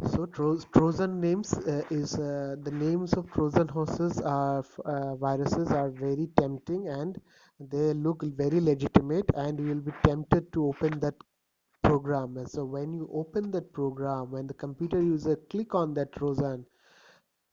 So Trojan names is the names of Trojan horses are viruses are very tempting, and they look very legitimate, and you will be tempted to open that program. And so when you open that program, when the computer user click on that Trojan,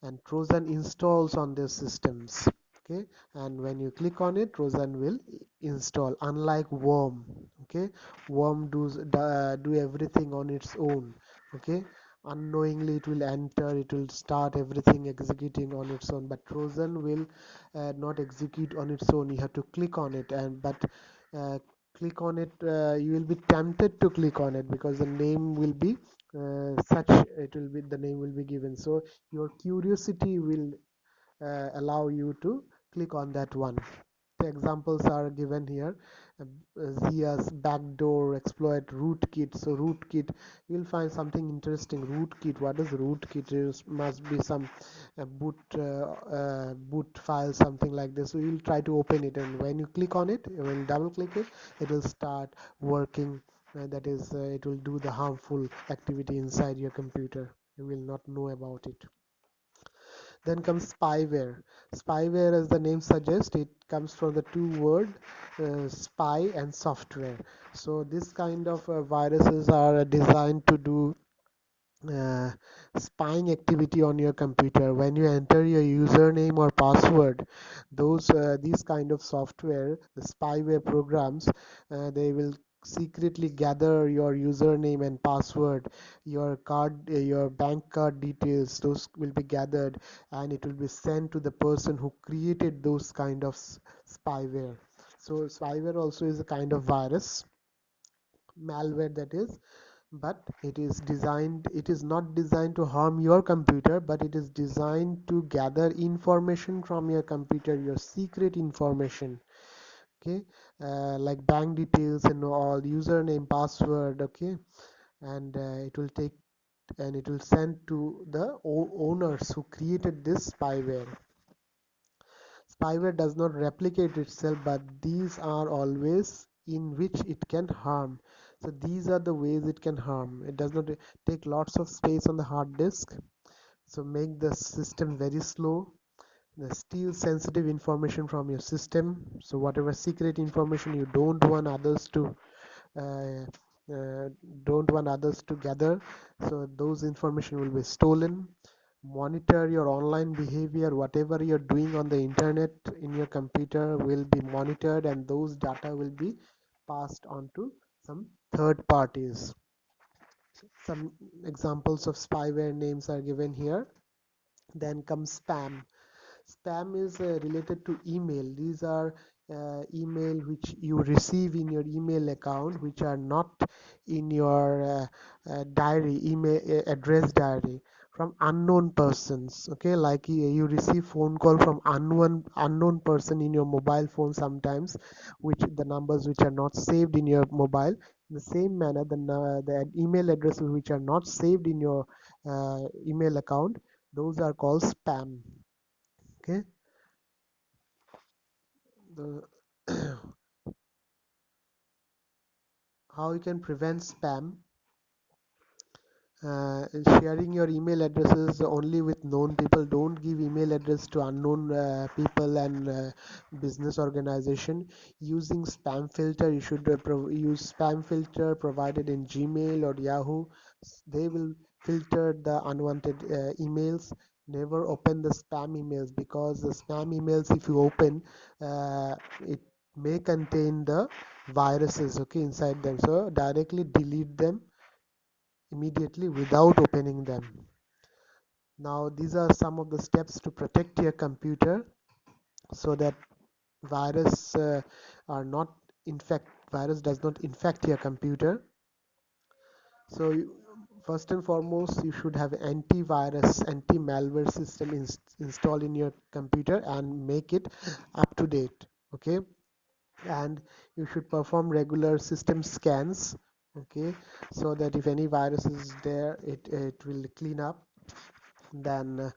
and Trojan installs on their systems. Okay, and when you click on it, Trojan will install. Unlike Worm, okay, Worm do everything on its own. Okay, unknowingly it will enter, it will start everything executing on its own. But Trojan will not execute on its own. You have to click on it, and but uh, click on it. You will be tempted to click on it because the name will be such. It will be the name will be given. So your curiosity will allow you to click on that one. The examples are given here. Zia's backdoor exploit rootkit. So rootkit, you'll find something interesting. Rootkit, what is rootkit? It must be some boot file, something like this. So you'll try to open it, and when you click on it, when you double click it, it will start working. That is, it will do the harmful activity inside your computer. You will not know about it. Then comes spyware. Spyware, as the name suggests, it comes from the two word spy and software. So this kind of viruses are designed to do uh, spying activity on your computer. When you enter your username or password, these kind of software, the spyware programs, they will secretly gather your username and password, your card, your bank card details. Those will be gathered, and it will be sent to the person who created those kind of spyware. So spyware also is a kind of virus, malware, that is, but it is not designed to harm your computer, but it is designed to gather information from your computer, your secret information. Okay, like bank details and all, username, password. Okay, and it will send to the owners who created this spyware. Spyware does not replicate itself, but these are always in which it can harm. So these are the ways it can harm. It does not take lots of space on the hard disk, so make the system very slow. Steal sensitive information from your system. So whatever secret information you uh, don't want others to gather, so those information will be stolen. Monitor your online behavior. Whatever you're doing on the internet in your computer will be monitored, and those data will be passed on to some third parties. Some examples of spyware names are given here. Then comes spam. Spam is related to email. These are email which you receive in your email account, which are not in your diary, email address diary, from unknown persons. Okay, like you receive phone call from unknown person in your mobile phone sometimes, which the numbers which are not saved in your mobile. In the same manner, the email addresses which are not saved in your email account, those are called spam. Okay, the how you can prevent spam. Sharing your email addresses only with known people. Don't give email address to unknown people and business organization. Using spam filter, you should use spam filter provided in Gmail or Yahoo. They will filter the unwanted emails. Never open the spam emails, because the spam emails, if you open, it may contain the viruses, okay, inside them. So directly delete them immediately without opening them. Now these are some of the steps to protect your computer, so that virus are not infect virus does not infect your computer. So first and foremost, you should have antivirus, anti-malware system installed in your computer and make it up to date. Okay, and you should perform regular system scans. Okay, so that if any virus is there, it will clean up. Then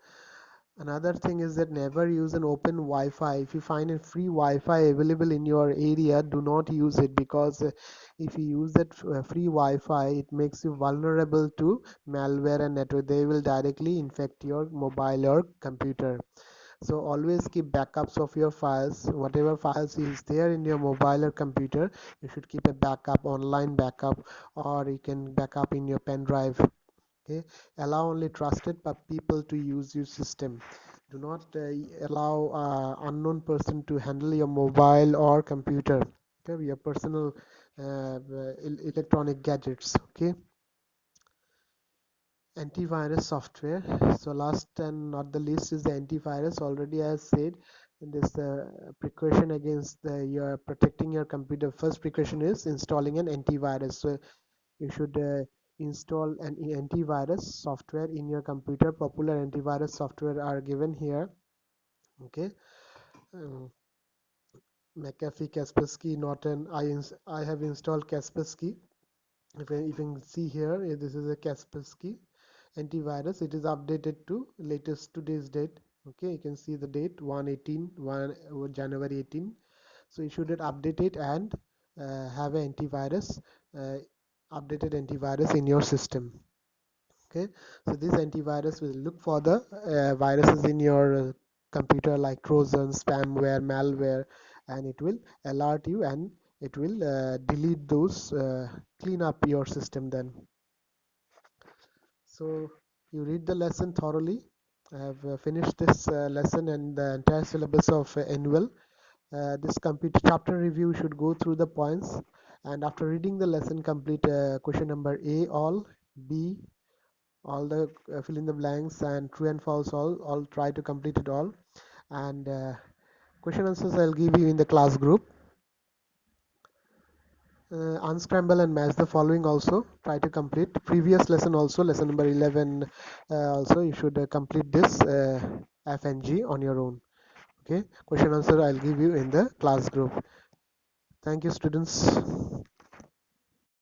Another thing is that never use an open Wi-Fi. If you find a free Wi-Fi available in your area, do not use it, because if you use that free Wi-Fi, it makes you vulnerable to malware and network. They will directly infect your mobile or computer. So always keep backups of your files. Whatever files is there in your mobile or computer, you should keep a backup, online backup, or you can backup in your pen drive. Okay, allow only trusted people to use your system. Do not allow unknown person to handle your mobile or computer. Okay, your personal electronic gadgets. Okay, antivirus software. So last and not the least is the antivirus. Already I said in this precaution against your protecting your computer. First precaution is installing an antivirus. So you should install an antivirus software in your computer. Popular antivirus software are given here. Okay, um, McAfee, Kaspersky, Norton. I have installed Kaspersky. If you can see here, this is a Kaspersky antivirus. It is updated to latest today's date. Okay, you can see the date 118 January 18. So you should update it and have an antivirus, uh, updated antivirus in your system. Okay, so this antivirus will look for the viruses in your computer, like trojan, spamware, malware, and it will alert you, and it will delete those, clean up your system then. So you read the lesson thoroughly. I have finished this lesson and the entire syllabus of annual. This computer chapter review should go through the points, and after reading the lesson, complete question number A all, B all the fill in the blanks, and true and false all try to complete it all. And question answers I'll give you in the class group. Unscramble and match the following also, try to complete previous lesson also, lesson number 11. Also you should complete this F and G on your own. Okay, question answer I'll give you in the class group. Thank you, students.